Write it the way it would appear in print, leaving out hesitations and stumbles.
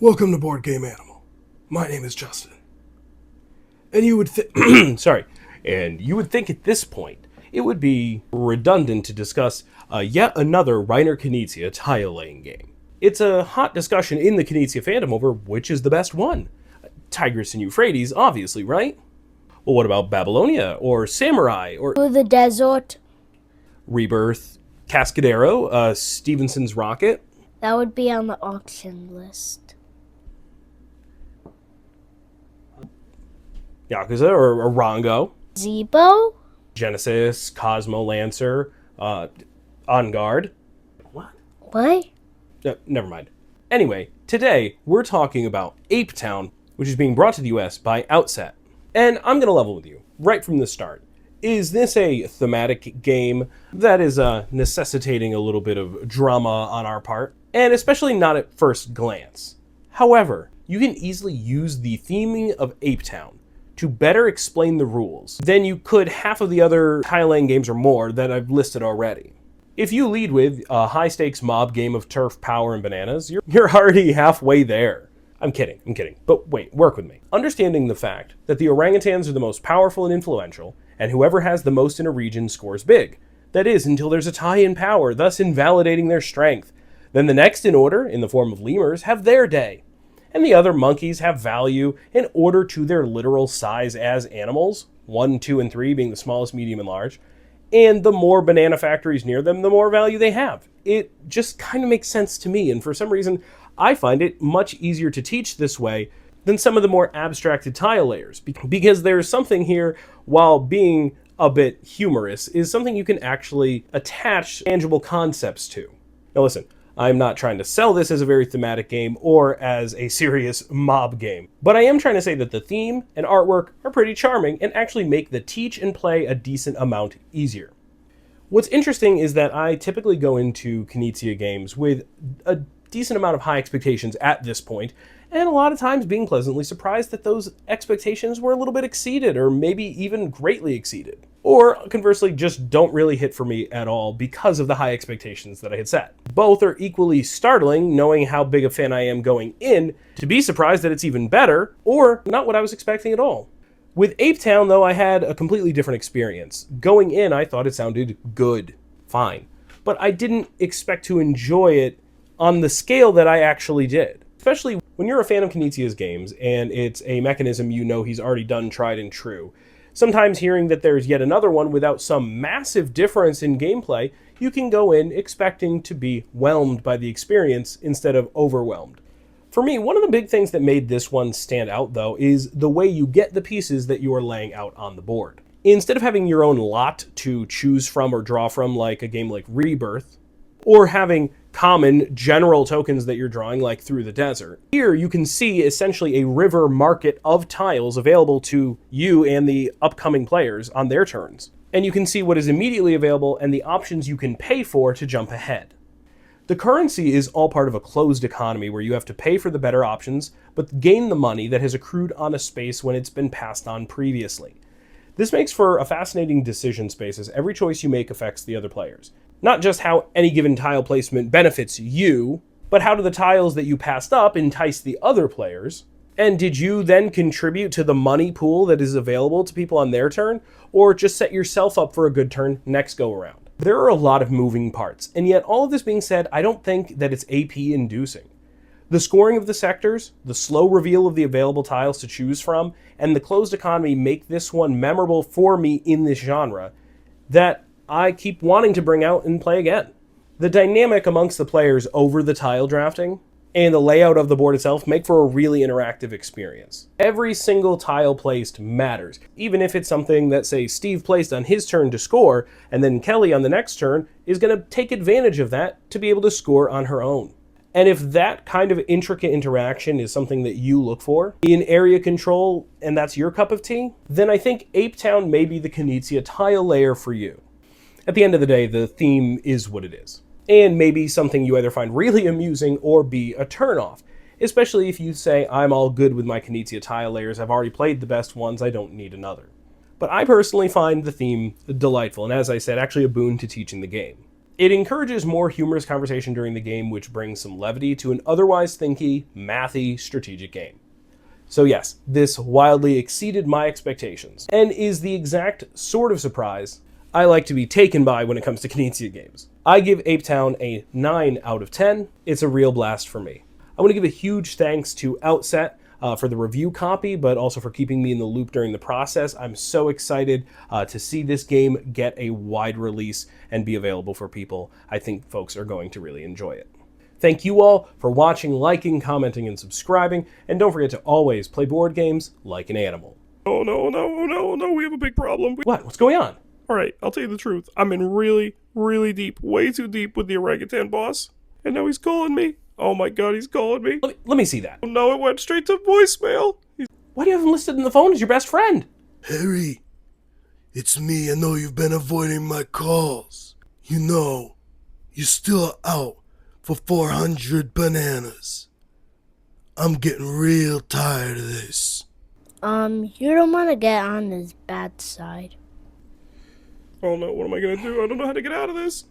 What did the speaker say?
Welcome to Board Game Animal. My name is Justin. And you would and you would think at this point it would be redundant to discuss yet another Reiner Knizia tile-laying game. It's a hot discussion in the Knizia fandom over which is the best one. Tigris and Euphrates, obviously, right? Well, what about Babylonia, or Samurai, or the desert? Rebirth, Cascadero, Stevenson's Rocket? That would be on the auction list. Yakuza, or Rongo? Zebo? Genesis, Cosmo Lancer, On Guard. What? What? Never mind. Anyway, today we're talking about Ape Town, which is being brought to the US by Outset. And I'm going to level with you right from the start. Is this a thematic game that is necessitating a little bit of drama on our part? And especially not at first glance. However, you can easily use the theming of Ape Town to better explain the rules than you could half of the other tile-laying games or more that I've listed already. If you lead with a high-stakes mob game of turf, power, and bananas, you're already halfway there. I'm kidding. But wait, work with me. Understanding the fact that the orangutans are the most powerful and influential, and whoever has the most in a region scores big. That is, until there's a tie in power, thus invalidating their strength. Then the next in order, in the form of lemurs, have their day. And the other monkeys have value in order to their literal size as animals, 1, 2, and 3 being the smallest, medium, and large. And the more banana factories near them, the more value they have. It just kind of makes sense to me, and for some reason, I find it much easier to teach this way than some of the more abstracted tile layers, because there's something here, while being a bit humorous, is something you can actually attach tangible concepts to. Now listen, I'm not trying to sell this as a very thematic game or as a serious mob game, but I am trying to say that the theme and artwork are pretty charming and actually make the teach and play a decent amount easier. What's interesting is that I typically go into Knizia games with a decent amount of high expectations at this point, and a lot of times being pleasantly surprised that those expectations were a little bit exceeded, or maybe even greatly exceeded. Or conversely, just don't really hit for me at all because of the high expectations that I had set. Both are equally startling, knowing how big a fan I am going in, to be surprised that it's even better, or not what I was expecting at all. With Ape Town, though, I had a completely different experience. Going in, I thought it sounded good, fine, but I didn't expect to enjoy it on the scale that I actually did. Especially when you're a fan of Knizia's games, and it's a mechanism you know he's already done tried and true. Sometimes hearing that there's yet another one without some massive difference in gameplay, you can go in expecting to be whelmed by the experience instead of overwhelmed. For me, one of the big things that made this one stand out, though, is the way you get the pieces that you are laying out on the board. Instead of having your own lot to choose from or draw from like a game like Rebirth, or having common general tokens that you're drawing like Through the Desert. Here you can see essentially a river market of tiles available to you and the upcoming players on their turns. And you can see what is immediately available and the options you can pay for to jump ahead. The currency is all part of a closed economy where you have to pay for the better options, but gain the money that has accrued on a space when it's been passed on previously. This makes for a fascinating decision space as every choice you make affects the other players. Not just how any given tile placement benefits you, but how do the tiles that you passed up entice the other players? And did you then contribute to the money pool that is available to people on their turn, or just set yourself up for a good turn next go around? There are a lot of moving parts, and yet all of this being said, I don't think that it's AP inducing. The scoring of the sectors, the slow reveal of the available tiles to choose from, and the closed economy make this one memorable for me in this genre that I keep wanting to bring out and play again. The dynamic amongst the players over the tile drafting and the layout of the board itself make for a really interactive experience. Every single tile placed matters, even if it's something that, say, Steve placed on his turn to score, and then Kelly on the next turn is going to take advantage of that to be able to score on her own. And if that kind of intricate interaction is something that you look for in area control, and that's your cup of tea, then I think Ape Town may be the Knizia tile layer for you. At the end of the day, the theme is what it is. And maybe something you either find really amusing or be a turnoff. Especially if you say, I'm all good with my Knizia tile layers, I've already played the best ones, I don't need another. But I personally find the theme delightful, and as I said, actually a boon to teaching the game. It encourages more humorous conversation during the game, which brings some levity to an otherwise thinky, mathy, strategic game. So yes, this wildly exceeded my expectations, and is the exact sort of surprise I like to be taken by when it comes to Knizia games. I give Ape Town a 9 out of 10. It's a real blast for me. I want to give a huge thanks to Outset for the review copy, but also for keeping me in the loop during the process. I'm so excited to see this game get a wide release and be available for people. I think folks are going to really enjoy it. Thank you all for watching, liking, commenting, and subscribing, and don't forget to always play board games like an animal. Oh no, we have a big problem. What? What's going on? Alright, I'll tell you the truth. I'm in really, really deep, way too deep with the orangutan boss. And now he's calling me. Oh my god, he's calling me. Let me see that. Oh no, it went straight to voicemail. Why do you have him listed in the phone as your best friend? Harry, it's me. I know you've been avoiding my calls. You know, you're still out for 400 bananas. I'm getting real tired of this. You don't want to get on his bad side. Oh no, what am I gonna do? I don't know how to get out of this.